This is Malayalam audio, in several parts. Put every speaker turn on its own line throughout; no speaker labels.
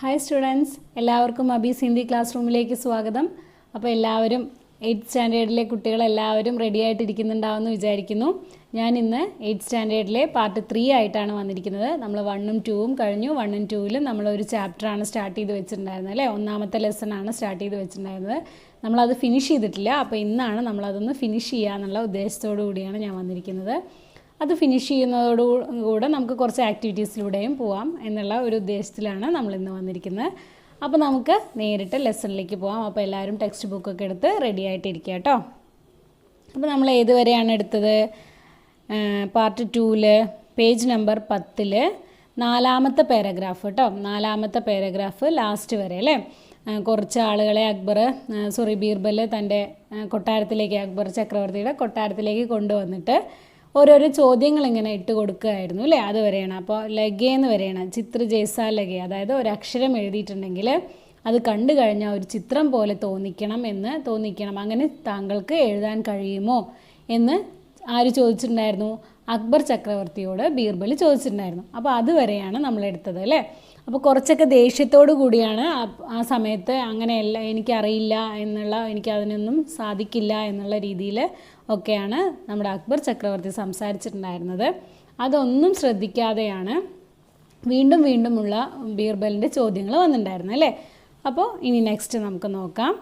ഹായ് സ്റ്റുഡൻസ്, എല്ലാവർക്കും അബീസ് ഹിന്ദി ക്ലാസ് റൂമിലേക്ക് സ്വാഗതം. അപ്പോൾ എല്ലാവരും 8th സ്റ്റാൻഡേർഡിലെ കുട്ടികളെല്ലാവരും റെഡി ആയിട്ടിരിക്കുന്നുണ്ടാവുമെന്ന് വിചാരിക്കുന്നു. ഞാൻ ഇന്ന് 8th സ്റ്റാൻഡേർഡിലെ പാർട്ട് 3 ആയിട്ടാണ് വന്നിരിക്കുന്നത്. നമ്മൾ 1ഉം 2ഉം കഴിഞ്ഞു. 1ഉം 2ലും നമ്മളൊരു ചാപ്റ്ററാണ് സ്റ്റാർട്ട് ചെയ്ത് വെച്ചിട്ടുണ്ടായിരുന്നത് അല്ലേ. ഒന്നാമത്തെ ലെസണാണ് സ്റ്റാർട്ട് ചെയ്ത് വെച്ചിട്ടുണ്ടായിരുന്നത്. നമ്മളത് ഫിനിഷ് ചെയ്തിട്ടില്ല. അപ്പോൾ ഇന്നാണ് നമ്മളതൊന്ന് ഫിനിഷ് ചെയ്യുക എന്നുള്ള ഉദ്ദേശത്തോടു കൂടിയാണ് ഞാൻ വന്നിരിക്കുന്നത്. അത് ഫിനിഷ് ചെയ്യുന്നതോടുകൂടെ നമുക്ക് കുറച്ച് ആക്ടിവിറ്റീസിലൂടെയും പോവാം എന്നുള്ള ഒരു ഉദ്ദേശത്തിലാണ് നമ്മളിന്ന് വന്നിരിക്കുന്നത്. അപ്പോൾ നമുക്ക് നേരിട്ട് ലെസണിലേക്ക് പോവാം. അപ്പോൾ എല്ലാവരും ടെക്സ്റ്റ് ബുക്കൊക്കെ എടുത്ത് റെഡി ആയിട്ടിരിക്കുക കേട്ടോ. അപ്പോൾ നമ്മൾ ഏതുവരെയാണ് എടുത്തത്? പാർട്ട് 2ൽ പേജ് നമ്പർ 10ൽ 4ാമത്തെ പാരഗ്രാഫ് കേട്ടോ. 4ാമത്തെ പാരഗ്രാഫ് ലാസ്റ്റ് വരെ അല്ലേ. കുറച്ച് ആളുകളെ ബീർബൽ തൻ്റെ കൊട്ടാരത്തിലേക്ക്, അക്ബർ ചക്രവർത്തിയുടെ കൊട്ടാരത്തിലേക്ക് കൊണ്ടുവന്നിട്ട് ഓരോരോ ചോദ്യങ്ങൾ ഇങ്ങനെ ഇട്ട് കൊടുക്കുകയായിരുന്നു അല്ലേ. അതുവരെയാണ്. അപ്പോൾ ലഗേന്ന് വരെയാണ്. ചിത്ര ജയ്സാ ലഗേ, അതായത് ഒരു അക്ഷരം എഴുതിയിട്ടുണ്ടെങ്കിൽ അത് കണ്ടു കഴിഞ്ഞാൽ ഒരു ചിത്രം പോലെ തോന്നിക്കണം. അങ്ങനെ താങ്കൾക്ക് എഴുതാൻ കഴിയുമോ എന്ന് ആര് ചോദിച്ചിട്ടുണ്ടായിരുന്നു? അക്ബർ ചക്രവർത്തിയോട് ബീർബൽ ചോദിച്ചിട്ടുണ്ടായിരുന്നു. അപ്പോൾ അതുവരെയാണ് നമ്മളെടുത്തത് അല്ലേ. അപ്പോൾ കുറച്ചൊക്കെ ദേഷ്യത്തോടു കൂടിയാണ് ആ സമയത്ത് അങ്ങനെയല്ല, എനിക്കറിയില്ല എന്നുള്ള, എനിക്കതിനൊന്നും സാധിക്കില്ല എന്നുള്ള രീതിയിൽ ഒക്കെയാണ് നമ്മുടെ അക്ബർ ചക്രവർത്തി സംസാരിച്ചിട്ടുണ്ടായിരുന്നത്. അതൊന്നും ശ്രദ്ധിക്കാതെയാണ് വീണ്ടുമുള്ള ബീർബലിൻ്റെ ചോദ്യങ്ങൾ വന്നിട്ടുണ്ടായിരുന്നത് അല്ലേ. അപ്പോൾ ഇനി നെക്സ്റ്റ് നമുക്ക് നോക്കാം.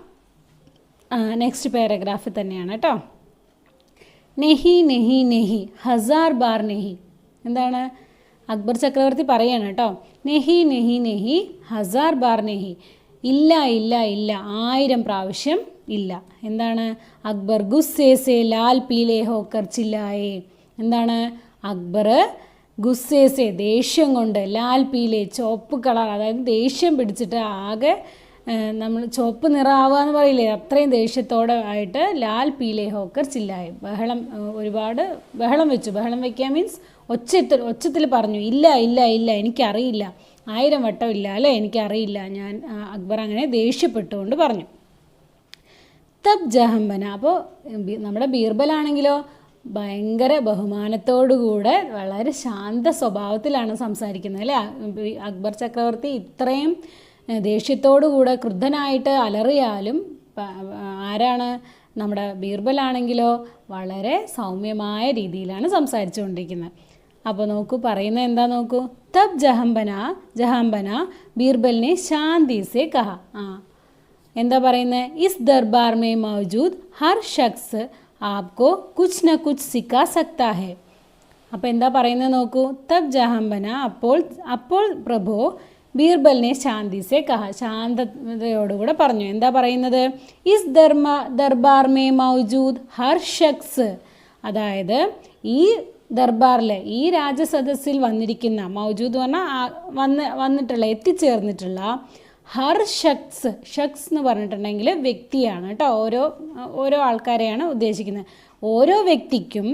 നെക്സ്റ്റ് പാരഗ്രാഫിൽ തന്നെയാണ് കേട്ടോ. നെഹി നെഹി നെഹി ഹസാർ ബാർ നെഹി. എന്താണ്? അക്ബർ ചക്രവർത്തി പറയാണ് കേട്ടോ. നെഹി നെഹി നെഹി ഹസാർ ബാർ നെഹി. ഇല്ല ഇല്ല ഇല്ല, 1000 പ്രാവശ്യം ഇല്ല. എന്താണ്? അക്ബർ ഗുസ്സേ സേ ലാൽ പീലേ ഹോക്കർ ചില്ലായേ. എന്താണ്? അക്ബർ ഗുസ്സേ സേ, ദേഷ്യം കൊണ്ട്, ലാൽ പീലേ, ചുവപ്പ് കളർ, അതായത് ദേഷ്യം പിടിച്ചിട്ട് ആകെ നമ്മൾ ചുവപ്പ് നിറാവുക എന്ന് പറയില്ലേ, അത്രയും ദേഷ്യത്തോടെ ആയിട്ട് ലാൽ പീലേ ഹോക്കർ ചില്ലായി, ഒരുപാട് ബഹളം വെച്ചു. ബഹളം വയ്ക്കുക മീൻസ് ഒച്ചത്തിൽ പറഞ്ഞു, ഇല്ല ഇല്ല ഇല്ല, എനിക്കറിയില്ല, 1000 വട്ടം ഇല്ല അല്ലേ, എനിക്കറിയില്ല, ഞാൻ അക്ബർ അങ്ങനെ ദേഷ്യപ്പെട്ടുകൊണ്ട് പറഞ്ഞു. തബ് ജഹംബന. അപ്പോൾ നമ്മുടെ ബീർബലാണെങ്കിലോ ഭയങ്കര ബഹുമാനത്തോടുകൂടെ വളരെ ശാന്ത സ്വഭാവത്തിലാണ് സംസാരിക്കുന്നത് അല്ലേ. അക്ബർ ചക്രവർത്തി ഇത്രയും ദേഷ്യത്തോടുകൂടെ ക്രുദ്ധനായിട്ട് അലറിയാലും ആരാണ്? നമ്മുടെ ബീർബലാണെങ്കിലോ വളരെ സൗമ്യമായ രീതിയിലാണ് സംസാരിച്ചുകൊണ്ടിരിക്കുന്നത്. അപ്പോൾ നോക്കൂ, പറയുന്നത് എന്താ നോക്കൂ. തബ് ജഹാംബന ബീർബലിനെ ശാന്തി സേ കഹ. എന്താ പറയുന്നത്? ഇസ് ദർബാർ മേ മൗജൂദ് ഹർ ശഖ്സ് ആപ്കോ കുച്ച് ന കുച്ച് സിക്കാ സക്താ ഹെ. അപ്പോൾ എന്താ പറയുന്നത് നോക്കൂ. തബ് ജഹാംബന, അപ്പോൾ പ്രഭു ബീർബലിനെ ശാന്തി സേ കഹ, ശാന്തതയോടുകൂടെ പറഞ്ഞു. എന്താ പറയുന്നത്? ഇസ് ദർബാർ മേ മൗജൂദ് ഹർ ശഖ്സ്, അതായത് ഈ ദർബാറിൽ, ഈ രാജസദസ്സിൽ വന്നിരിക്കുന്ന, മൗജൂദ് പറഞ്ഞാൽ വന്നിട്ടുള്ള, എത്തിച്ചേർന്നിട്ടുള്ള, ഹർ ഷഖ്സ് എന്ന് പറഞ്ഞിട്ടുണ്ടെങ്കിൽ വ്യക്തിയാണ് കേട്ടോ. ഓരോ ആൾക്കാരെയാണ് ഉദ്ദേശിക്കുന്നത്. ഓരോ വ്യക്തിക്കും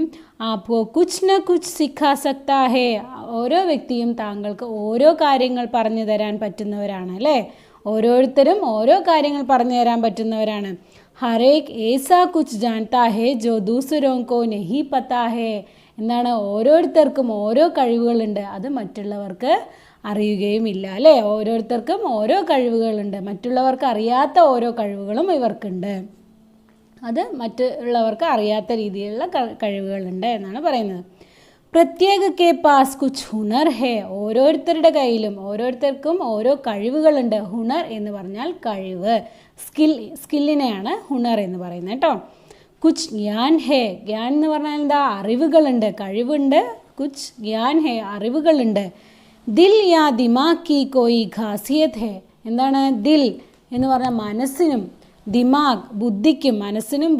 ആപ്കോ കുച്ച് ന കുച്ച് സിഖാ സക്താ ഹേ, ഓരോ വ്യക്തിയും താങ്കൾക്ക് ഓരോ കാര്യങ്ങൾ പറഞ്ഞു തരാൻ പറ്റുന്നവരാണ് അല്ലേ. ഓരോരുത്തരും ഓരോ കാര്യങ്ങൾ പറഞ്ഞു തരാൻ പറ്റുന്നവരാണ്. ഹരേക് ഏസാ കുച്ച് ജാൻതാ ഹേ ജോ ദൂസരോं को नहीं पता है. എന്താണ്? ഓരോരുത്തർക്കും ഓരോ കഴിവുകളുണ്ട്, അത് മറ്റുള്ളവർക്ക് അറിയുകയുമില്ല അല്ലേ. ഓരോരുത്തർക്കും ഓരോ കഴിവുകളുണ്ട്, മറ്റുള്ളവർക്ക് അറിയാത്ത ഓരോ കഴിവുകളും ഇവർക്കുണ്ട്, അത് മറ്റുള്ളവർക്ക് അറിയാത്ത രീതിയിലുള്ള കഴിവുകളുണ്ട് എന്നാണ് പറയുന്നത്. പ്രത്യേക കെ പാസ് കുച്ച് ഹുനർ ഹേ, ഓരോരുത്തരുടെ കയ്യിലും ഓരോരുത്തർക്കും ഓരോ കഴിവുകളുണ്ട്. ഹുനർ എന്ന് പറഞ്ഞാൽ കഴിവ്, സ്കില്ലിനെയാണ് ഹുനർ എന്ന് പറയുന്നത് കേട്ടോ. കുച്ച് ജ്ഞാൻ ഹേ, ജ്ഞാൻ എന്ന് പറഞ്ഞാൽ എന്താ? അറിവുകളുണ്ട്, കഴിവുണ്ട്. കുച്ച് ജ്ഞാൻ ഹേ, അറിവുകളുണ്ട്. ദിൽ യാ ദിമാഗ് കി കോയി ഖാസിയത്ത് ഹേ. എന്താണ്? ദിൽ എന്ന് പറഞ്ഞാൽ മനസ്സിനും, ദിമാഗ് ബുദ്ധിക്കും, മനസ്സിനും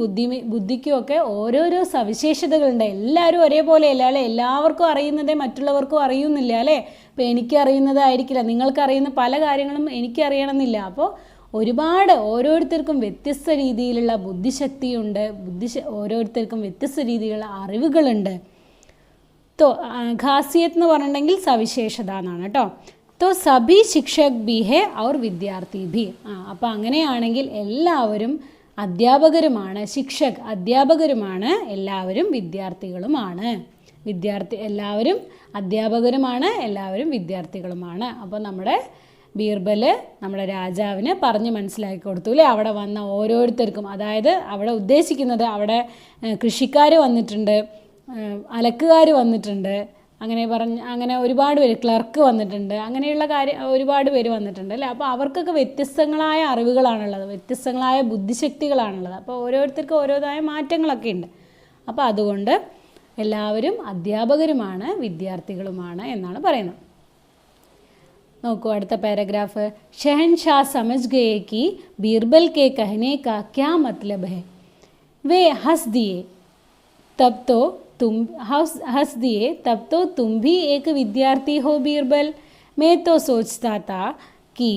ബുദ്ധിക്കും ഒക്കെ ഓരോരോ സവിശേഷതകളുണ്ട്. എല്ലാവരും ഒരേപോലെയല്ല അല്ലേ. എല്ലാവർക്കും അറിയുന്നതേ മറ്റുള്ളവർക്കും അറിയുന്നില്ല അല്ലേ. ഇപ്പോൾ എനിക്ക് അറിയുന്നതായിരിക്കില്ല, നിങ്ങൾക്കറിയുന്ന പല കാര്യങ്ങളും എനിക്ക് അറിയണമെന്നില്ല. അപ്പോൾ ഓരോരുത്തർക്കും വ്യത്യസ്ത രീതിയിലുള്ള ബുദ്ധിശക്തിയുണ്ട്, ഓരോരുത്തർക്കും വ്യത്യസ്ത രീതിയിലുള്ള അറിവുകളുണ്ട്. ഖാസിയത്ത് എന്ന് പറഞ്ഞിട്ടുണ്ടെങ്കിൽ സവിശേഷത എന്നാണ് കേട്ടോ. സഭി ശിക്ഷക് ബി ഹേ ഔർ വിദ്യാർത്ഥി ഭി. അപ്പോൾ അങ്ങനെയാണെങ്കിൽ എല്ലാവരും അധ്യാപകരുമാണ്. ശിക്ഷക് അധ്യാപകരുമാണ്, എല്ലാവരും വിദ്യാർത്ഥികളുമാണ്. എല്ലാവരും അധ്യാപകരുമാണ്, എല്ലാവരും വിദ്യാർത്ഥികളുമാണ്. അപ്പോൾ നമ്മുടെ ബീർബൽ നമ്മുടെ രാജാവിന് പറഞ്ഞ് മനസ്സിലാക്കി കൊടുത്തു അല്ലേ. അവിടെ വന്ന ഓരോരുത്തർക്കും, അതായത് അവിടെ ഉദ്ദേശിക്കുന്നത് അവിടെ കൃഷിക്കാർ വന്നിട്ടുണ്ട്, അലക്കുകാർ വന്നിട്ടുണ്ട്, അങ്ങനെ ഒരുപാട് പേര്, ക്ലർക്ക് വന്നിട്ടുണ്ട്, അങ്ങനെയുള്ള ഒരുപാട് പേര് വന്നിട്ടുണ്ട് അല്ലേ. അപ്പോൾ അവർക്കൊക്കെ വ്യത്യസ്തങ്ങളായ അറിവുകളാണുള്ളത്, വ്യത്യസ്തങ്ങളായ ബുദ്ധിശക്തികളാണുള്ളത്. അപ്പോൾ ഓരോരുത്തർക്കും ഓരോതായ മാറ്റങ്ങളൊക്കെ ഉണ്ട്. അപ്പോൾ അതുകൊണ്ട് എല്ലാവരും അധ്യാപകരുമാണ്, വിദ്യാർത്ഥികളുമാണ് എന്നാണ് പറയുന്നത്. നോക്കൂ അടുത്ത പാരഗ്രാഫ്. शहनशाह समझ गए कि बीरबल के कहने का क्या मतलब है. वे हंस दिए तब तो तुम भी एक विद्यार्थी हो बीरबल. मैं तो सोचता था कि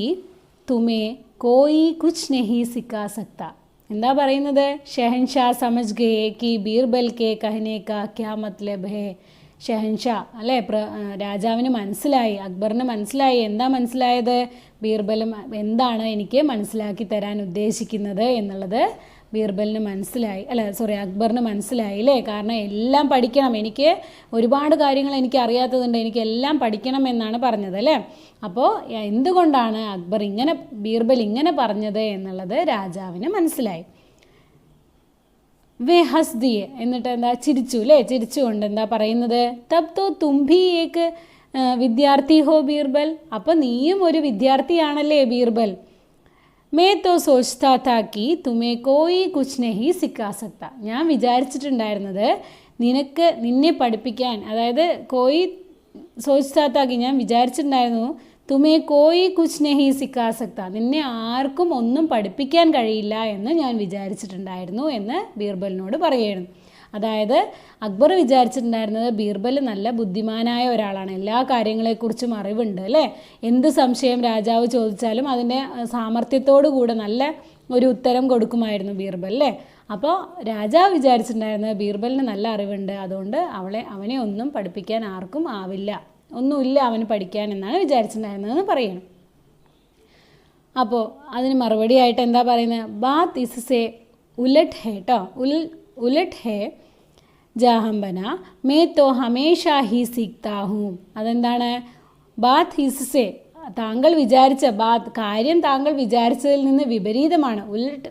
तुम्हें कोई कुछ नहीं सिखा सकता. എന്താ പറയുന്നത്? ഷഹൻഷാ സമജ് ഗയേ കി ബീർബൽ കെ കഹനെ കാ ക്യാ മത്ലബ് ഹേ. ഷഹൻഷാ അല്ലേ, രാജാവിന് മനസ്സിലായി, അക്ബറിന് മനസ്സിലായി. എന്താ മനസ്സിലായത്? ബീർബലും എന്താണ് എനിക്ക് മനസ്സിലാക്കി തരാൻ ഉദ്ദേശിക്കുന്നത് എന്നുള്ളത് ബീർബലിന് മനസ്സിലായി, അക്ബറിന് മനസ്സിലായി അല്ലേ. കാരണം എല്ലാം പഠിക്കണം, എനിക്ക് ഒരുപാട് കാര്യങ്ങൾ എനിക്ക് അറിയാത്തതുണ്ട്, എനിക്ക് എല്ലാം പഠിക്കണം എന്നാണ് പറഞ്ഞത് അല്ലേ. അപ്പോൾ എന്തുകൊണ്ടാണ് ബീർബൽ ഇങ്ങനെ പറഞ്ഞത് എന്നുള്ളത് രാജാവിന് മനസ്സിലായി. വേ ഹസ് ദിയെ, എന്നിട്ട് എന്താ, ചിരിച്ചു അല്ലേ. ചിരിച്ചുകൊണ്ട് എന്താ പറയുന്നത്? തബ് തോ തും ഭി ഏക് വിദ്യാർത്ഥി ഹോ ബീർബൽ. അപ്പോൾ നീയും ഒരു വിദ്യാർത്ഥിയാണല്ലേ ബീർബൽ. मैं तो सोचता था कि तुम्हें कोई कुछ नहीं सिखा सकता. ഞാൻ വിചാരിച്ചിട്ടുണ്ടായിരുന്നത് നിന്നെ പഠിപ്പിക്കാൻ, അതായത് കോയി സോച്ച്താത്താക്കി, ഞാൻ വിചാരിച്ചിട്ടുണ്ടായിരുന്നു തുമേ കോയി കുച്ച് നെഹി സിക്കാ സക്ത, നിന്നെ ആർക്കും ഒന്നും പഠിപ്പിക്കാൻ കഴിയില്ല എന്ന് ഞാൻ വിചാരിച്ചിട്ടുണ്ടായിരുന്നു എന്ന് ബീർബലിനോട് പറയുകയായിരുന്നു. അതായത് അക്ബർ വിചാരിച്ചിട്ടുണ്ടായിരുന്നത് ബീർബൽ നല്ല ബുദ്ധിമാനായ ഒരാളാണ്, എല്ലാ കാര്യങ്ങളെക്കുറിച്ചും അറിവുണ്ട് അല്ലേ. എന്ത് സംശയം രാജാവ് ചോദിച്ചാലും അതിൻ്റെ സാമർത്ഥ്യത്തോടു കൂടെ നല്ല ഒരു ഉത്തരം കൊടുക്കുമായിരുന്നു ബീർബൽ അല്ലേ. അപ്പോൾ രാജാവ് വിചാരിച്ചിട്ടുണ്ടായിരുന്നത് ബീർബലിന് നല്ല അറിവുണ്ട്, അതുകൊണ്ട് അവനെ ഒന്നും പഠിപ്പിക്കാൻ ആർക്കും ആവില്ല, ഒന്നുമില്ല അവന് പഠിക്കാൻ എന്നാണ് വിചാരിച്ചിട്ടുണ്ടായിരുന്നതെന്ന് പറയണം. അപ്പോൾ അതിന് മറുപടിയായിട്ട് എന്താ പറയുന്നത്? ബാത്ത് ഇസ്സേ ഉലട്ട് ഹേ കേട്ടോ, ഉലട്ട് ഹേ ജാഹംബന മേ തോ ഹമേഷാ ഹി സീഖ്താ ഹൂം. അതെന്താണ്? ബാത്ത് ഹിസ്സേ, താങ്കൾ വിചാരിച്ച കാര്യം താങ്കൾ വിചാരിച്ചതിൽ നിന്ന് വിപരീതമാണ്.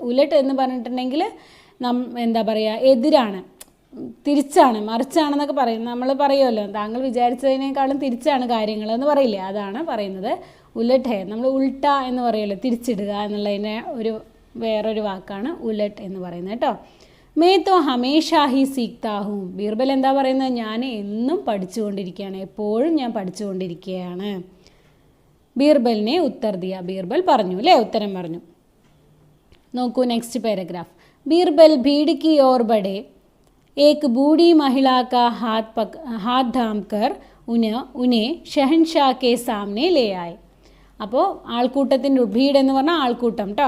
ഉലട്ട് എന്ന് പറഞ്ഞിട്ടുണ്ടെങ്കിൽ എന്താ പറയുക, എതിരാണ്, തിരിച്ചാണ്, മറിച്ചാണെന്നൊക്കെ പറയും, നമ്മൾ പറയുമല്ലോ, താങ്കൾ വിചാരിച്ചതിനേക്കാളും തിരിച്ചാണ് കാര്യങ്ങൾ എന്ന് പറയില്ലേ, അതാണ് പറയുന്നത് ഉലട്ട് ഹേ. നമ്മൾ ഉൾട്ട എന്ന് പറയുമല്ലോ, തിരിച്ചിടുക എന്നുള്ളതിനെ വേറൊരു വാക്കാണ് ഉലട്ട് എന്ന് പറയുന്നത് കേട്ടോ. മേ തോ ഹമേഷാ ഹി സീഖ്താ ഹൂം. ബീർബൽ എന്താ പറയുന്നത്? ഞാൻ എന്നും പഠിച്ചുകൊണ്ടിരിക്കുകയാണ്, എപ്പോഴും ഞാൻ പഠിച്ചുകൊണ്ടിരിക്കുകയാണ്. ബീർബലിനെ ഉത്തർ ദിയ, ബീർബൽ പറഞ്ഞു അല്ലേ, ഉത്തരം പറഞ്ഞു. നോക്കൂ നെക്സ്റ്റ് പാരഗ്രാഫ്. ബീർബൽ भीड़ की ओर बढ़े. एक बूढ़ी महिला का हाथ थामकर उन्हें शहनशाह के सामने ले आए. അപ്പോൾ ആൾക്കൂട്ടത്തിൻ്റെ, ഭീഡ് എന്ന് പറഞ്ഞാൽ ആൾക്കൂട്ടം കേട്ടോ,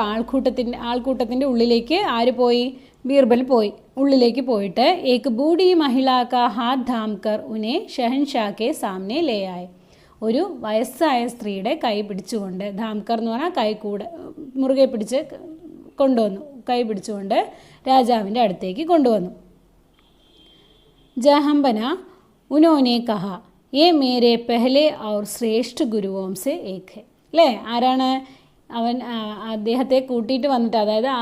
ആൾക്കൂട്ടത്തിൻ്റെ ഉള്ളിലേക്ക് ആര് പോയി? ബീർബൽ പോയി, ഉള്ളിലേക്ക് പോയിട്ട് ഏക് ബൂഢി മഹിള കാ ഹാത്ത് ധാംകർ ഉനെ ഷഹൻഷാ കെ സാമനെ ലേ ആയ. ഒരു വയസ്സായ സ്ത്രീയുടെ കൈ പിടിച്ചുകൊണ്ട്, ധാംകർ എന്ന് പറഞ്ഞാൽ കൈ കൂടെ മുറുകെ പിടിച്ച് കൊണ്ടുവന്നു, കൈ പിടിച്ചുകൊണ്ട് രാജാവിൻ്റെ അടുത്തേക്ക് കൊണ്ടുവന്നു. ജഹംബന ഉനോനെ കഹ യേ മേരെ പെഹ്ലെ ഔർ ശ്രേഷ്ഠ ഗുരുവോം സെ ഏക് ഹെ. അല്ലേ, ആരാണ് അവൻ? അദ്ദേഹത്തെ കൂട്ടിയിട്ട് വന്നിട്ട്, അതായത് ആ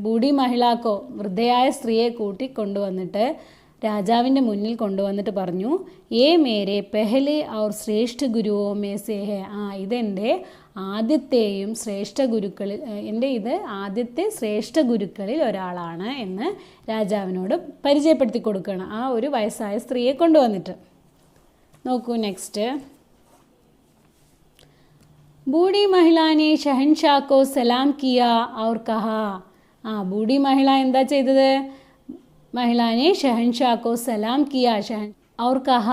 ബൂഢി മഹിളാക്കോ, വൃദ്ധയായ സ്ത്രീയെ കൊണ്ടുവന്നിട്ട് രാജാവിൻ്റെ മുന്നിൽ കൊണ്ടുവന്നിട്ട് പറഞ്ഞു, ഏ മേരെ പെഹ്ലെ ഔർ ശ്രേഷ്ഠ ഗുരുവോ മേ സേ ഹെ. ഇതെൻ്റെ ആദ്യത്തെയും ശ്രേഷ്ഠ ഗുരുക്കളിൽ, ഇത് ആദ്യത്തെ ശ്രേഷ്ഠ ഗുരുക്കളിൽ ഒരാളാണ് എന്ന് രാജാവിനോട് പരിചയപ്പെടുത്തി കൊടുക്കുകയാണ് ആ ഒരു വയസ്സായ സ്ത്രീയെ കൊണ്ടുവന്നിട്ട്. നോക്കൂ നെക്സ്റ്റ്. बूढ़ी महिला ने शहनशाह को सलाम किया और कहा. बूढ़ी महिला എന്താ ചെയ്തത്? മഹിളാനെ ഷഹൻഷാ കോ സലാം കിയ ഔർ കഹ,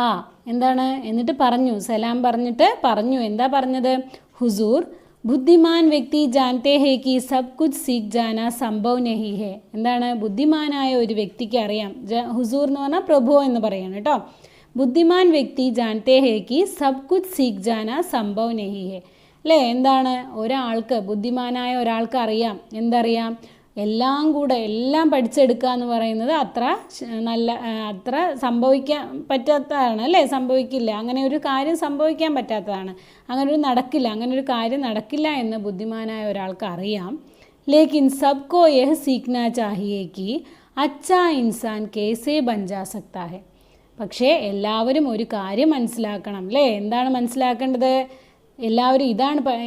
എന്താണ്? എന്നിട്ട് പറഞ്ഞു, സലാം പറഞ്ഞിട്ട് പറഞ്ഞു. എന്താ പറഞ്ഞത്? ഹുസൂർ ബുദ്ധിമാൻ വ്യക്തി ജാനത്തെ ഹേ കി സബ് കുച്ച് സീഖ് ജാന സംഭവ് നഹി ഹേ. എന്താണ്? ബുദ്ധിമാനായ ഒരു വ്യക്തിക്ക് അറിയാം, ഹുസൂർ എന്ന് പറഞ്ഞാൽ പ്രഭു എന്ന് പറയാണ് കേട്ടോ. ബുദ്ധിമാൻ വ്യക്തി ജാനത്തെ ഹേ കി സബ് കുച്ച് സീഖ് ജാന സംഭവ് നഹി ഹേ. അല്ലേ, എന്താണ്? ഒരാൾക്ക്, ബുദ്ധിമാനായ ഒരാൾക്ക് അറിയാം, എന്തറിയാം? എല്ലാം പഠിച്ചെടുക്കുക എന്ന് പറയുന്നത് അത്ര സംഭവിക്കാൻ പറ്റാത്തതാണ് അല്ലേ? സംഭവിക്കില്ല, അങ്ങനെ ഒരു കാര്യം സംഭവിക്കാൻ പറ്റാത്തതാണ്, അങ്ങനെ ഒരു കാര്യം നടക്കില്ല എന്ന് ബുദ്ധിമാനായ ഒരാൾക്ക് അറിയാം. ലേക്കിൻ സബ്കോ യഹ് സീഖ്നാ ചാഹിയേ കി അച്ഛാ ഇൻസാൻ കേസേ ബൻ ജാ സക്താ ഹെ. പക്ഷേ എല്ലാവരും ഒരു കാര്യം മനസ്സിലാക്കണം അല്ലേ? എന്താണ് മനസ്സിലാക്കേണ്ടത്? എല്ലാവരും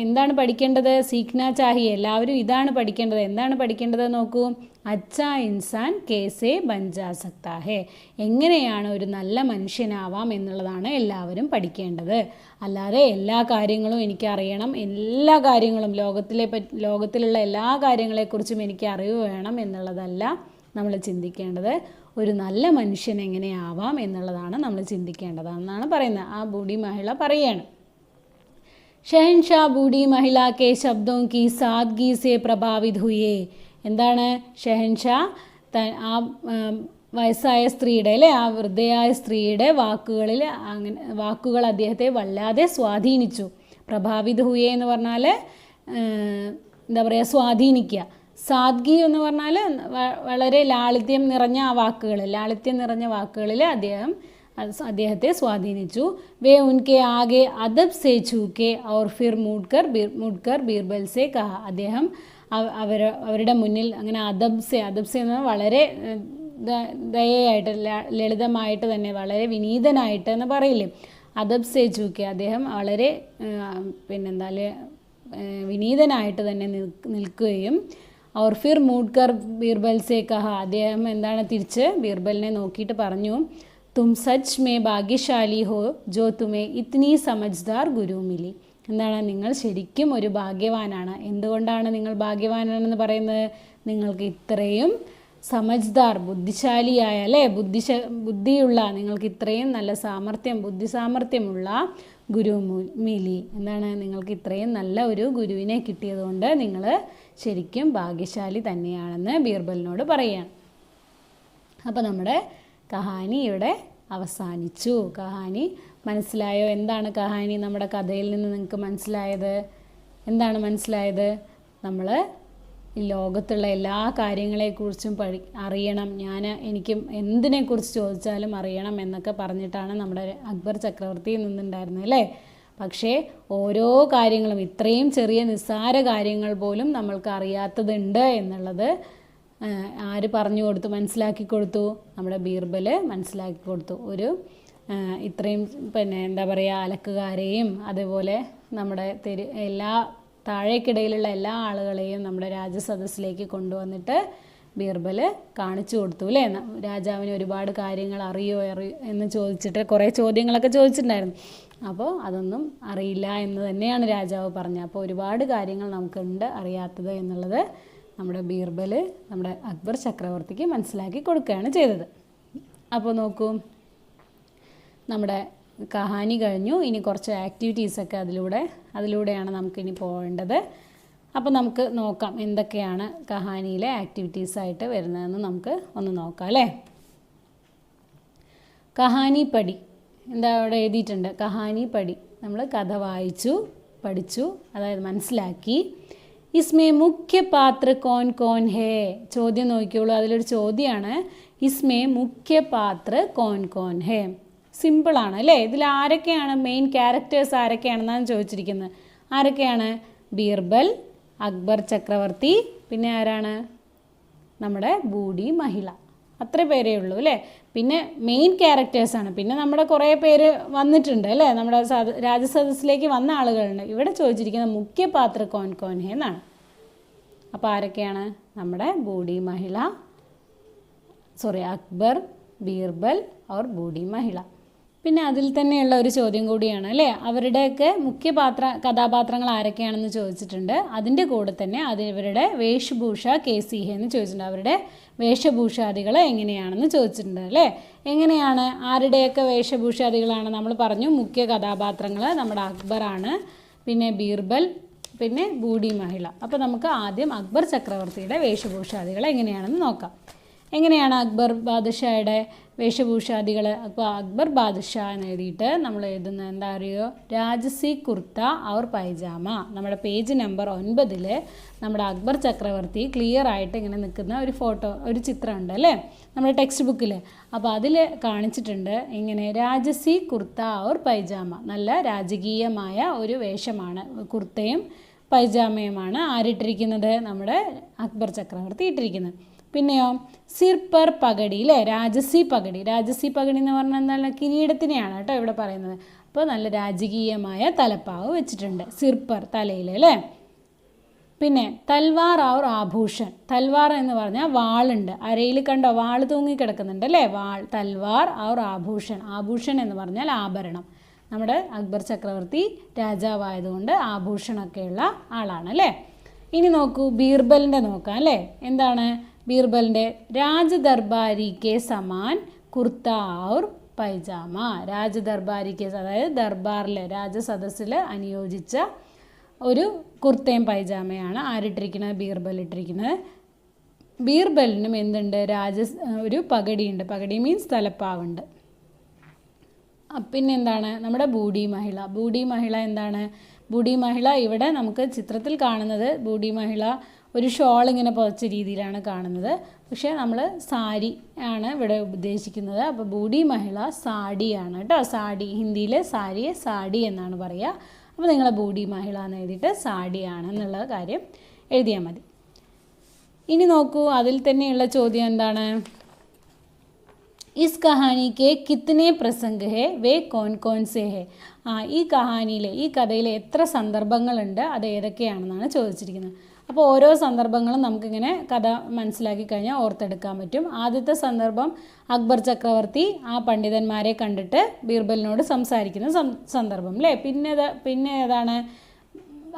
എന്താണ് പഠിക്കേണ്ടത്? സീഖ്നാ ചാഹിയെ, എല്ലാവരും ഇതാണ് പഠിക്കേണ്ടത്. എന്താണ് പഠിക്കേണ്ടത് നോക്കൂ. അച്ഛാ ഇൻസാൻ കേസേ ബൻ ജാ സക്താ ഹെ, എങ്ങനെയാണ് ഒരു നല്ല മനുഷ്യനാവാം എന്നുള്ളതാണ് എല്ലാവരും പഠിക്കേണ്ടത്. അല്ലാതെ എല്ലാ കാര്യങ്ങളും എനിക്കറിയണം, എല്ലാ കാര്യങ്ങളും ലോകത്തിലുള്ള എല്ലാ കാര്യങ്ങളെക്കുറിച്ചും എനിക്ക് അറിവ് വേണം എന്നുള്ളതല്ല നമ്മൾ ചിന്തിക്കേണ്ടത്. ഒരു നല്ല മനുഷ്യൻ എങ്ങനെയാവാം എന്നുള്ളതാണ് നമ്മൾ ചിന്തിക്കേണ്ടതെന്നാണ് പറയുന്നത്. ആ ബൂഢി മഹിള പറയുകയാണ്. ഷഹൻഷാ ബൂഢി മഹിള കെ ശബ്ദോं की सादगी से प्रभावित हुए. എന്താണ് ഷഹൻഷാ? ആ വയസ്സായ സ്ത്രീയുടെ അല്ലേ, ആ വൃദ്ധയായ സ്ത്രീയുടെ വാക്കുകൾ അദ്ദേഹത്തെ വല്ലാതെ സ്വാധീനിച്ചു. പ്രഭാവിത് ഹുയെ എന്ന് പറഞ്ഞാൽ എന്താ പറയുക, സ്വാധീനിക്കുക. സാദ്ഗി എന്ന് പറഞ്ഞാൽ വളരെ ലാളിത്യം നിറഞ്ഞ വാക്കുകളിൽ അദ്ദേഹത്തെ സ്വാധീനിച്ചു. വേ ഉൻകെ ആകെ അദബ് സേ ഛൂക്കെ ഔർ ഫിർ മുഡ്കർ ബീർബൽ സേ കഹ. അദ്ദേഹം അവരുടെ മുന്നിൽ അങ്ങനെ അദബ് സേ എന്ന് പറഞ്ഞാൽ വളരെ ദയയായിട്ട്, ലളിതമായിട്ട് തന്നെ, വളരെ വിനീതനായിട്ട് എന്ന് പറയില്ലേ, അദബ് സേ ഛൂക്കെ. അദ്ദേഹം വളരെ വിനീതനായിട്ട് തന്നെ നിൽക്കുകയും ഔർ ഫിർ മൂഡ്കർ ബീർബൽ സേ കഹ. അദ്ദേഹം എന്താണ് തിരിച്ച് ബീർബലിനെ നോക്കിയിട്ട് പറഞ്ഞു, തും സച്ച് മേ ഭാഗ്യശാലി ഹോ ജോ തുമേ ഇത്നി സമജ്ദാർ ഗുരു മിലി. എന്താണ്, നിങ്ങൾ ശരിക്കും ഒരു ഭാഗ്യവാനാണ്. എന്തുകൊണ്ടാണ് നിങ്ങൾ ഭാഗ്യവാനാണെന്ന് പറയുന്നത്? നിങ്ങൾക്ക് ഇത്രയും സമജ്ദാർ, ബുദ്ധിശാലിയായ അല്ലേ, ബുദ്ധിയുള്ള, നിങ്ങൾക്ക് ഇത്രയും നല്ല ബുദ്ധിസാമർഥ്യമുള്ള ഗുരു മിലി. എന്താണ്, നിങ്ങൾക്ക് ഇത്രയും നല്ല ഒരു ഗുരുവിനെ കിട്ടിയതുകൊണ്ട് നിങ്ങൾ ശരിക്കും ഭാഗ്യശാലി തന്നെയാണെന്ന് ബീർബലിനോട് പറയുകയാണ്. അപ്പോൾ നമ്മുടെ കഹാനി ഇവിടെ അവസാനിച്ചു. കഹാനി മനസ്സിലായോ? എന്താണ് കഹാനി? നമ്മുടെ കഥയിൽ നിന്ന് നിങ്ങൾക്ക് മനസ്സിലായത് എന്താണ്? നമ്മൾ ഈ ലോകത്തുള്ള എല്ലാ കാര്യങ്ങളെക്കുറിച്ചും അറിയണം. എനിക്കും എന്തിനെക്കുറിച്ച് ചോദിച്ചാലും അറിയണം എന്നൊക്കെ പറഞ്ഞിട്ടാണ് നമ്മുടെ അക്ബർ ചക്രവർത്തി നിന്നുണ്ടായിരുന്നത് അല്ലേ? പക്ഷേ ഓരോ കാര്യങ്ങളും, ഇത്രയും ചെറിയ നിസ്സാര കാര്യങ്ങൾ പോലും നമ്മൾക്ക് അറിയാത്തതുണ്ട് എന്നുള്ളത് ആര് പറഞ്ഞു കൊടുത്തു, മനസ്സിലാക്കി കൊടുത്തു? നമ്മുടെ ബീർബൽ മനസ്സിലാക്കി കൊടുത്തു. ഇത്രയും എന്താ പറയുക, അലക്കുകാരെയും അതേപോലെ നമ്മുടെ താഴേക്കിടയിലുള്ള എല്ലാ ആളുകളെയും നമ്മുടെ രാജസദസ്സിലേക്ക് കൊണ്ടുവന്നിട്ട് ബീർബൽ കാണിച്ചു കൊടുത്തു അല്ലേ? രാജാവിന് ഒരുപാട് കാര്യങ്ങൾ അറിയോ എന്ന് ചോദിച്ചിട്ട് കുറേ ചോദ്യങ്ങളൊക്കെ ചോദിച്ചിട്ടുണ്ടായിരുന്നു. അപ്പോൾ അതൊന്നും അറിയില്ല എന്ന് തന്നെയാണ് രാജാവ് പറഞ്ഞത്. അപ്പോൾ ഒരുപാട് കാര്യങ്ങൾ നമുക്കുണ്ട് അറിയാത്തത് എന്നുള്ളത് നമ്മുടെ ബീർബൽ നമ്മുടെ അക്ബർ ചക്രവർത്തിക്ക് മനസ്സിലാക്കി കൊടുക്കുകയാണ് ചെയ്തത്. അപ്പോൾ നോക്കൂ, നമ്മുടെ കഹാനി കഴിഞ്ഞു. ഇനി കുറച്ച് ആക്ടിവിറ്റീസൊക്കെ അതിലൂടെയാണ് നമുക്കിനി പോകേണ്ടത്. അപ്പോൾ നമുക്ക് നോക്കാം എന്തൊക്കെയാണ് കഹാനിയിലെ ആക്ടിവിറ്റീസായിട്ട് വരുന്നതെന്ന് നമുക്ക് ഒന്ന് നോക്കാം അല്ലേ? കഹാനി പടി, എന്താ അവിടെ എഴുതിയിട്ടുണ്ട്? കഹാനി പടി, നമ്മൾ കഥ വായിച്ചു, പഠിച്ചു, അതായത് മനസ്സിലാക്കി. ഇസ്മേ മുഖ്യ പാത്ര കോൻ കോൻ ഹേ. ചോദ്യം നോക്കിയോളൂ, അതിലൊരു ചോദ്യമാണ്. ഇസ്മേ മുഖ്യ പാത്ര കോൻ കോൻ ഹേ. സിമ്പിളാണ് അല്ലേ? ഇതിൽ ആരൊക്കെയാണ് മെയിൻ ക്യാരക്ടേഴ്സ്, ആരൊക്കെയാണെന്നാണ് ചോദിച്ചിരിക്കുന്നത്. ആരൊക്കെയാണ്? ബീർബൽ, അക്ബർ ചക്രവർത്തി, പിന്നെ ആരാണ്? നമ്മുടെ ബൂഢി മഹിള. അത്ര പേരേ ഉള്ളൂ അല്ലേ? പിന്നെ മെയിൻ ക്യാരക്ടേഴ്സാണ്. പിന്നെ നമ്മുടെ കുറേ പേര് വന്നിട്ടുണ്ട് അല്ലേ? നമ്മുടെ രാജസദസ്സിലേക്ക് വന്ന ആളുകളുണ്ട്. ഇവിടെ ചോദിച്ചിരിക്കുന്ന മുഖ്യ പാത്ര കോൻ കോൻ ഹേ എന്നാണ്. അപ്പോൾ ആരൊക്കെയാണ്? നമ്മുടെ ബൂഢി മഹിള, അക്ബർ, ബീർബൽ ഓർ ബൂഢി മഹിള. പിന്നെ അതിൽ തന്നെയുള്ള ഒരു ചോദ്യം കൂടിയാണ് അല്ലേ? അവരുടെയൊക്കെ മുഖ്യ കഥാപാത്രങ്ങൾ ആരൊക്കെയാണെന്ന് ചോദിച്ചിട്ടുണ്ട്. അതിൻ്റെ കൂടെ തന്നെ ഇവരുടെ വേഷഭൂഷ കേസി ഹേ എന്ന് ചോദിച്ചിട്ടുണ്ട്. അവരുടെ വേഷഭൂഷാദികൾ എങ്ങനെയാണെന്ന് ചോദിച്ചിട്ടുണ്ട് അല്ലേ? എങ്ങനെയാണ്, ആരുടെയൊക്കെ വേഷഭൂഷാദികളാണ്? നമ്മൾ പറഞ്ഞു മുഖ്യ കഥാപാത്രങ്ങൾ നമ്മുടെ അക്ബറാണ്, പിന്നെ ബീർബൽ, പിന്നെ ബൂഢി മഹിള. അപ്പോൾ നമുക്ക് ആദ്യം അക്ബർ ചക്രവർത്തിയുടെ വേഷഭൂഷാദികൾ എങ്ങനെയാണെന്ന് നോക്കാം. എങ്ങനെയാണ് അക്ബർ ബാദഷായുടെ വേഷഭൂഷാദികൾ. അപ്പോൾ അക്ബർ ബാദുഷാ എന്ന് എഴുതിയിട്ട് നമ്മൾ എഴുതുന്നത് എന്താ അറിയോ, രാജസി കുർത്ത ഔർ പൈജാമ. നമ്മുടെ പേജ് നമ്പർ 9 നമ്മുടെ അക്ബർ ചക്രവർത്തി ക്ലിയർ ആയിട്ട് ഇങ്ങനെ നിൽക്കുന്ന ഒരു ഫോട്ടോ, ഒരു ചിത്രം ഉണ്ട് അല്ലേ നമ്മുടെ ടെക്സ്റ്റ് ബുക്കിൽ. അപ്പോൾ അതിൽ കാണിച്ചിട്ടുണ്ട് ഇങ്ങനെ രാജസി കുർത്ത ഔർ പൈജാമ. നല്ല രാജകീയമായ ഒരു വേഷമാണ്, കുർത്തയും പൈജാമയുമാണ് ആരിട്ടിരിക്കുന്നത്, നമ്മുടെ അക്ബർ ചക്രവർത്തി ഇട്ടിരിക്കുന്നത്. പിന്നെയോ സിർ പർ പഗടി അല്ലേ, രാജസി പഗടി. രാജസി പഗടി എന്ന് പറഞ്ഞാൽ എന്താണ്, കിരീടത്തിനെയാണ് കേട്ടോ ഇവിടെ പറയുന്നത്. അപ്പോൾ നല്ല രാജകീയമായ തലപ്പാവ് വെച്ചിട്ടുണ്ട് സിർ പർ, തലയിൽ അല്ലേ. പിന്നെ തൽവാർ ഔർ ആഭൂഷൺ. തൽവാർ എന്ന് പറഞ്ഞാൽ വാളുണ്ട്, അരയിൽ കണ്ടോ വാൾ തൂങ്ങി കിടക്കുന്നുണ്ട് അല്ലേ, വാൾ. തൽവാർ ഔർ ആഭൂഷൺ. ആഭൂഷൺ എന്ന് പറഞ്ഞാൽ ആഭരണം. നമ്മുടെ അക്ബർ ചക്രവർത്തി രാജാവായതുകൊണ്ട് ആഭൂഷണമൊക്കെയുള്ള ആളാണ് അല്ലേ. ഇനി നോക്കൂ ബീർബലിൻ്റെ നോക്കാം അല്ലേ. എന്താണ് ബീർബലിൻ്റെ, രാജദർബാരി കെ സമാൻ കുർത്ത ഔർ പൈജാമ. രാജദർബാരി കെ, അതായത് ദർബാറിൽ രാജസദസ്സിൽ അനുയോജിച്ച ഒരു കുർത്തയും പൈജാമയാണ് ആരിട്ടിരിക്കുന്നത്, ബീർബൽ ഇട്ടിരിക്കുന്നത്. ബീർബലിനും എന്തുണ്ട്, ഒരു പഗടിയുണ്ട്. പഗടി മീൻസ് തലപ്പാവുണ്ട്. പിന്നെന്താണ് നമ്മുടെ ബൂഡി മഹിള. ബൂഡി മഹിള എന്താണ്, ബൂഡി മഹിള ഇവിടെ നമുക്ക് ചിത്രത്തിൽ കാണുന്നത് ബൂഡി മഹിള ഒരു ഷോൾ ഇങ്ങനെ പുതച്ച രീതിയിലാണ് കാണുന്നത്. പക്ഷേ നമ്മൾ സാരി ആണ് ഇവിടെ ഉദ്ദേശിക്കുന്നത്. അപ്പോൾ ബൂഡി മഹിള സാഡിയാണ് കേട്ടോ. സാഡി, ഹിന്ദിയിൽ സാരിയെ സാഡി എന്നാണ് പറയുക. അപ്പോൾ നിങ്ങൾ ബൂഡി മഹിള എന്ന് എഴുതിയിട്ട് സാഡിയാണെന്നുള്ള കാര്യം എഴുതിയാൽ മതി. ഇനി നോക്കൂ അതിൽ തന്നെയുള്ള ചോദ്യം എന്താണ്, इस कहानी के कितने प्रसंग है वे कौन कौन से है. ഈ കഹാനിയിലെ, ഈ കഥയിലെ എത്ര സന്ദർഭങ്ങളുണ്ട്, അത് ഏതൊക്കെയാണെന്നാണ് ചോദിച്ചിരിക്കുന്നത്. അപ്പോൾ ഓരോ സന്ദർഭങ്ങളും നമുക്കിങ്ങനെ കഥ മനസ്സിലാക്കി കഴിഞ്ഞാൽ ഓർത്തെടുക്കാൻ പറ്റും. ആദ്യത്തെ സന്ദർഭം അക്ബർ ചക്രവർത്തി ആ പണ്ഡിതന്മാരെ കണ്ടിട്ട് ബീർബലിനോട് സംസാരിക്കുന്ന സന്ദർഭം അല്ലേ. പിന്നെ ഏതാണ്,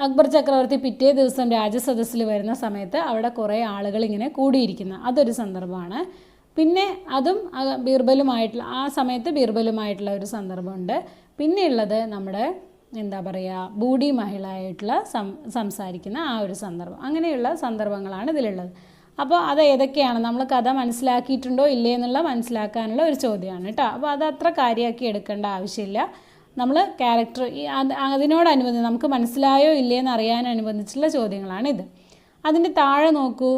അക്ബർ ചക്രവർത്തി പിറ്റേ ദിവസം രാജസദസ്സിൽ വരുന്ന സമയത്ത് അവിടെ കുറേ ആളുകൾ ഇങ്ങനെ കൂടിയിരിക്കുന്ന അതൊരു സന്ദർഭമാണ്. പിന്നെ അതും ബീർബലുമായിട്ടുള്ള, ആ സമയത്ത് ബീർബലുമായിട്ടുള്ള ഒരു സന്ദർഭമുണ്ട്. പിന്നെയുള്ളത് നമ്മുടെ എന്താ പറയുക, ബൂഡി മഹിളയായിട്ടുള്ള സംസാരിക്കുന്ന ആ ഒരു സന്ദർഭം. അങ്ങനെയുള്ള സന്ദർഭങ്ങളാണ് ഇതിലുള്ളത്. അപ്പോൾ അത് ഏതൊക്കെയാണ്, നമ്മൾ കഥ മനസ്സിലാക്കിയിട്ടുണ്ടോ ഇല്ലേ എന്നുള്ള മനസ്സിലാക്കാനുള്ള ഒരു ചോദ്യമാണ് കേട്ടോ. അപ്പോൾ അത് അത്ര കാര്യമാക്കി എടുക്കേണ്ട ആവശ്യമില്ല. നമ്മൾ ക്യാരക്ടർ അതിനോടനുബന്ധിച്ച് നമുക്ക് മനസ്സിലായോ ഇല്ലേ എന്ന് അറിയാനനുബന്ധിച്ചുള്ള ചോദ്യങ്ങളാണിത്. അതിൻ്റെ താഴെ നോക്കൂ,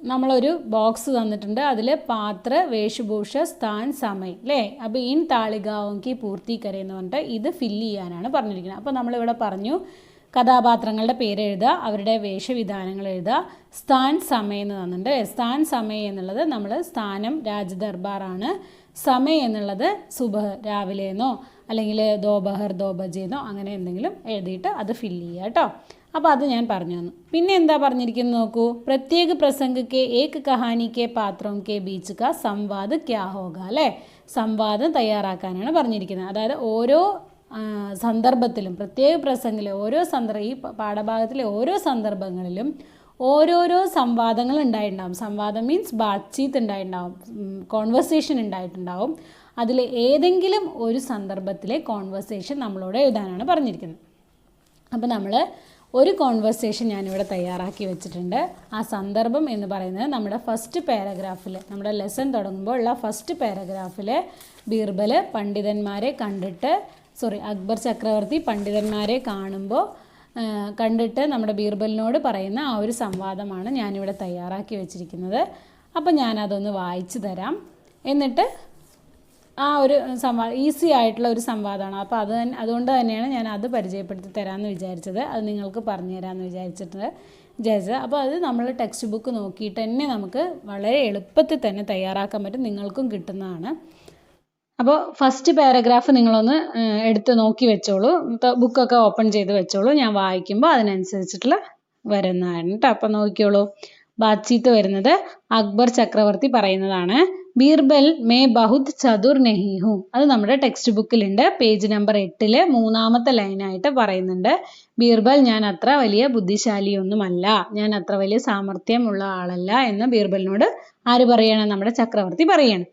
നമ്മളൊരു ബോക്സ് തന്നിട്ടുണ്ട്. അതിൽ പാത്ര, വേഷഭൂഷ, സ്ഥാൻ, സമയം അല്ലേ. അപ്പോൾ ഇൻ താളികാവോങ്കി പൂർത്തി കരയെന്ന് പറഞ്ഞിട്ട് ഇത് ഫില്ല് ചെയ്യാനാണ് പറഞ്ഞിരിക്കുന്നത്. അപ്പോൾ നമ്മളിവിടെ പറഞ്ഞു കഥാപാത്രങ്ങളുടെ പേര് എഴുതുക, അവരുടെ വേഷവിധാനങ്ങൾ എഴുതുക, സ്ഥാൻ, സമയം എന്ന് തന്നിട്ടുണ്ട്. സ്ഥാൻ, സമയം എന്നുള്ളത് നമ്മൾ സ്ഥാനം രാജദർബാറാണ്, സമയം എന്നുള്ളത് സുബഹ് രാവിലെയെന്നോ അല്ലെങ്കിൽ ദോബഹർ ദോബജെന്നോ അങ്ങനെ എന്തെങ്കിലും എഴുതിയിട്ട് അത് ഫില്ല് ചെയ്യുക കേട്ടോ. അപ്പോൾ അത് ഞാൻ പറഞ്ഞു തന്നു. പിന്നെ എന്താ പറഞ്ഞിരിക്കുന്നത് നോക്കൂ, പ്രത്യേക പ്രസംഗക്കെ ഏക് കഹാനി കെ പാത്രോം കെ ബീച്ച് കാ സംവാദ് ക്യാ ഹോഗ അല്ലേ. സംവാദം തയ്യാറാക്കാനാണ് പറഞ്ഞിരിക്കുന്നത്. അതായത് ഓരോ സന്ദർഭത്തിലും പ്രത്യേക പ്രസംഗത്തിലെ ഈ പാഠഭാഗത്തിലെ ഓരോ സന്ദർഭങ്ങളിലും ഓരോരോ സംവാദങ്ങൾ ഉണ്ടായിട്ടുണ്ടാകും. സംവാദം മീൻസ് ബാത്ചീത്ത് ഉണ്ടായിട്ടുണ്ടാവും, കോൺവെർസേഷൻ ഉണ്ടായിട്ടുണ്ടാവും. അതിൽ ഏതെങ്കിലും ഒരു സന്ദർഭത്തിലെ കോൺവെർസേഷൻ നമ്മളോട് എഴുതാനാണ് പറഞ്ഞിരിക്കുന്നത്. അപ്പോൾ നമ്മൾ ഒരു കോൺവെർസേഷൻ ഞാനിവിടെ തയ്യാറാക്കി വെച്ചിട്ടുണ്ട്. ആ സന്ദർഭം എന്ന് പറയുന്നത് നമ്മുടെ ഫസ്റ്റ് പാരഗ്രാഫിൽ, നമ്മുടെ ലെസൺ തുടങ്ങുമ്പോൾ ഉള്ള ഫസ്റ്റ് പാരഗ്രാഫിൽ ബീർബൽ പണ്ഡിതന്മാരെ അക്ബർ ചക്രവർത്തി പണ്ഡിതന്മാരെ കണ്ടിട്ട് നമ്മുടെ ബീർബലിനോട് പറയുന്ന ആ ഒരു സംവാദമാണ് ഞാനിവിടെ തയ്യാറാക്കി വെച്ചിരിക്കുന്നത്. അപ്പോൾ ഞാനതൊന്ന് വായിച്ചു തരാം. എന്നിട്ട് ആ ഒരു ഈസി ആയിട്ടുള്ള ഒരു സംവാദമാണ്. അപ്പോൾ അതുകൊണ്ട് തന്നെയാണ് ഞാൻ അത് പരിചയപ്പെടുത്തി തരാമെന്ന് വിചാരിച്ചത്. അത് നിങ്ങൾക്ക് പറഞ്ഞു തരാമെന്ന് വിചാരിച്ചത്. അപ്പോൾ അത് നമ്മൾ ടെക്സ്റ്റ് ബുക്ക് നോക്കിയിട്ട് തന്നെ നമുക്ക് വളരെ എളുപ്പത്തിൽ തന്നെ തയ്യാറാക്കാൻ പറ്റും, നിങ്ങൾക്കും കിട്ടുന്നതാണ്. അപ്പോൾ ഫസ്റ്റ് പാരഗ്രാഫ് നിങ്ങളൊന്ന് എടുത്ത് നോക്കി വെച്ചോളൂ, ബുക്കൊക്കെ ഓപ്പൺ ചെയ്ത് വെച്ചോളൂ. ഞാൻ വായിക്കുമ്പോൾ അതിനനുസരിച്ചിട്ടുള്ള വരുന്നതാണ് കേട്ടോ. അപ്പോൾ നോക്കിയോളൂ. ബാത്ചീത്ത് വരുന്നത് അക്ബർ ചക്രവർത്തി പറയുന്നതാണ്. ബീർബൽ മേ ബഹുത് ചതുർ നഹി ഹൂം. അത് നമ്മുടെ ടെക്സ്റ്റ് ബുക്കിലുണ്ട്. പേജ് നമ്പർ 8 മൂന്നാമത്തെ ലൈനായിട്ട് പറയുന്നുണ്ട്. ബീർബൽ, ഞാൻ അത്ര വലിയ ബുദ്ധിശാലിയൊന്നുമല്ല, ഞാൻ അത്ര വലിയ സാമർഥ്യമുള്ള ആളല്ല എന്ന് ബീർബലിനോട് ആര് പറയാണ്, നമ്മുടെ ചക്രവർത്തി പറയാണ്.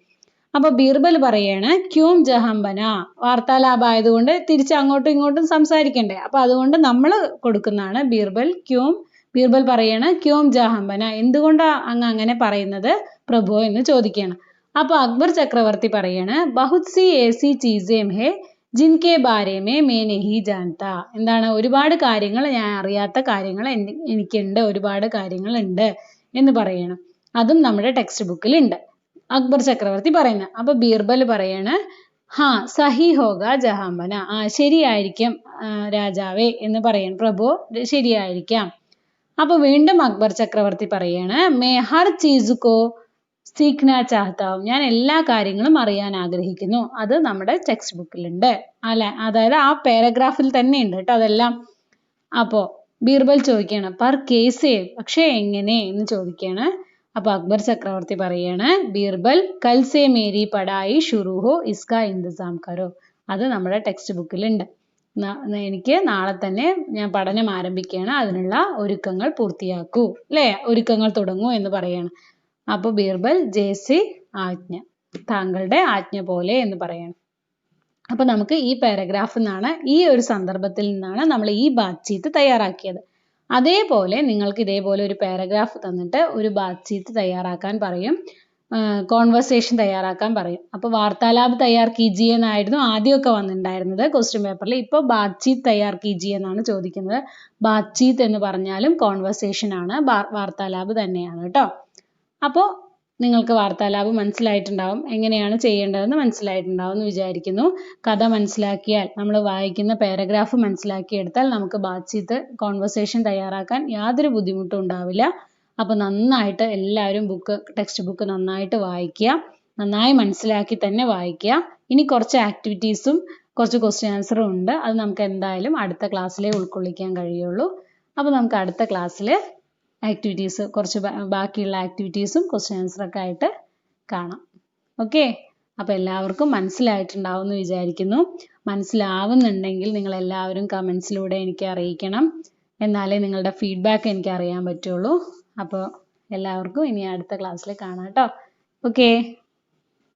അപ്പോൾ ബീർബൽ പറയാണ്, ക്യൂം ജഹംബന. വാർത്താലാപമായതുകൊണ്ട് തിരിച്ച് അങ്ങോട്ടും ഇങ്ങോട്ടും സംസാരിക്കണ്ടേ, അപ്പോൾ അതുകൊണ്ട് നമ്മൾ കൊടുക്കുന്നതാണ് ബീർബൽ പറയാണ്, ക്യൂം ജഹംബന, എന്തുകൊണ്ടാണ് അങ്ങ് അങ്ങനെ പറയുന്നത് പ്രഭു എന്ന് ചോദിക്കുകയാണ്. അപ്പോൾ അക്ബർ ചക്രവർത്തി പറയാണ് ബഹുത് സി ഏസി ചീസേം ഹേ ജിൻകെ ബാരെ മേ മേ നഹീ ജാൻത. എന്താണ്, ഒരുപാട് കാര്യങ്ങൾ, ഞാൻ അറിയാത്ത കാര്യങ്ങൾ എനിക്കുണ്ട്, ഒരുപാട് കാര്യങ്ങളുണ്ട് എന്ന് പറയണം. അതും നമ്മുടെ ടെക്സ്റ്റ് ബുക്കിലുണ്ട്, അക്ബർ ചക്രവർത്തി പറയുന്നത്. അപ്പൊ ബീർബൽ പറയാണ് ഹാ സഹി ഹോഗ ജഹാംബന, ശരിയായിരിക്കും രാജാവേ എന്ന് പറയണം, പ്രഭു ശരിയായിരിക്കാം. അപ്പൊ വീണ്ടും അക്ബർ ചക്രവർത്തി പറയാണ് മേ ഹർ ചീസ് കോ സീഖ്ന ചാഹ്താ ഹൂം, ഞാൻ എല്ലാ കാര്യങ്ങളും അറിയാൻ ആഗ്രഹിക്കുന്നു. അത് നമ്മുടെ ടെക്സ്റ്റ് ബുക്കിലുണ്ട് അല്ലെ, അതായത് ആ പാരഗ്രാഫിൽ തന്നെ ഉണ്ട് കേട്ടോ അതെല്ലാം. അപ്പോ ബീർബൽ ചോദിക്കുകയാണ് പർ കേസേ, പക്ഷേ എങ്ങനെ എന്ന് ചോദിക്കുകയാണ്. അപ്പൊ അക്ബർ ചക്രവർത്തി പറയാണ് ബീർബൽ കൽ സേ മേരി പഠായി ശുരു ഹോ ഇസ്കാ ഇന്തിസാം കരോ, അത് നമ്മുടെ ടെക്സ്റ്റ് ബുക്കിലുണ്ട്. എനിക്ക് നാളെ തന്നെ ഞാൻ പഠനം ആരംഭിക്കുകയാണ്, അതിനുള്ള ഒരുക്കങ്ങൾ പൂർത്തിയാക്കൂ, അല്ലേ, ഒരുക്കങ്ങൾ തുടങ്ങൂ എന്ന് പറയാണ്. അപ്പോൾ ബീർബൽ ജേസി ആജ്ഞ, താങ്കളുടെ ആജ്ഞ പോലെ എന്ന് പറയണം. അപ്പൊ നമുക്ക് ഈ പാരഗ്രാഫിൽ നിന്നാണ്, ഈ ഒരു സന്ദർഭത്തിൽ നിന്നാണ് നമ്മൾ ഈ ബാത്ചീത്ത് തയ്യാറാക്കിയത്. അതേപോലെ നിങ്ങൾക്ക് ഇതേപോലെ ഒരു പാരഗ്രാഫ് തന്നിട്ട് ഒരു ബാത്ചീത്ത് തയ്യാറാക്കാൻ പറയും, കോൺവെർസേഷൻ തയ്യാറാക്കാൻ പറയും. അപ്പോൾ വാർത്താലാപ് തയ്യാർ കീജിയെ എന്നായിരുന്നു ആദ്യമൊക്കെ വന്നിട്ടുണ്ടായിരുന്നത് ക്വസ്റ്റ്യൻ പേപ്പറിൽ. ഇപ്പോൾ ബാത്ചീത്ത് തയ്യാർ കീജിയെ എന്നാണ് ചോദിക്കുന്നത്. ബാത്ചീത്ത് എന്ന് പറഞ്ഞാലും കോൺവെർസേഷൻ ആണ്, വാർത്താലാപ് തന്നെയാണ് കേട്ടോ. അപ്പോൾ നിങ്ങൾക്ക് വാർത്താലാപ് മനസ്സിലായിട്ടുണ്ടാവും, എങ്ങനെയാണ് ചെയ്യേണ്ടതെന്ന് മനസ്സിലായിട്ടുണ്ടാവും എന്ന് വിചാരിക്കുന്നു. കഥ മനസ്സിലാക്കിയാൽ, നമ്മൾ വായിക്കുന്ന പാരഗ്രാഫ് മനസ്സിലാക്കിയെടുത്താൽ നമുക്ക് ബാത്ചീത്ത് കോൺവെർസേഷൻ തയ്യാറാക്കാൻ യാതൊരു ബുദ്ധിമുട്ടും ഉണ്ടാവില്ല. അപ്പോൾ നന്നായിട്ട് എല്ലാവരും ടെക്സ്റ്റ് ബുക്ക് നന്നായിട്ട് വായിക്കുക, നന്നായി മനസ്സിലാക്കി തന്നെ വായിക്കുക. ഇനി കുറച്ച് ആക്ടിവിറ്റീസും കുറച്ച് ക്വസ്റ്റ്യൻ ആൻസറും ഉണ്ട്, അത് നമുക്ക് എന്തായാലും അടുത്ത ക്ലാസ്സിലേ ഉൾക്കൊള്ളിക്കാൻ കഴിയുള്ളൂ. അപ്പോൾ നമുക്ക് അടുത്ത ക്ലാസ്സിൽ ആക്ടിവിറ്റീസ്, കുറച്ച് ബാക്കിയുള്ള ആക്ടിവിറ്റീസും ക്വസ്റ്റ്യൻ ആൻസറൊക്കെ ആയിട്ട് കാണാം. ഓക്കെ, അപ്പോൾ എല്ലാവർക്കും മനസ്സിലായിട്ടുണ്ടാവും എന്ന് വിചാരിക്കുന്നു. മനസ്സിലാവുന്നുണ്ടെങ്കിൽ നിങ്ങൾ എല്ലാവരും കമൻസിലൂടെ എനിക്ക് അറിയിക്കണം, എന്നാലേ നിങ്ങളുടെ ഫീഡ്ബാക്ക് എനിക്ക് അറിയാൻ പറ്റുള്ളൂ. അപ്പോൾ എല്ലാവർക്കും ഇനി അടുത്ത ക്ലാസ്സിൽ കാണാം കേട്ടോ. ഓക്കെ.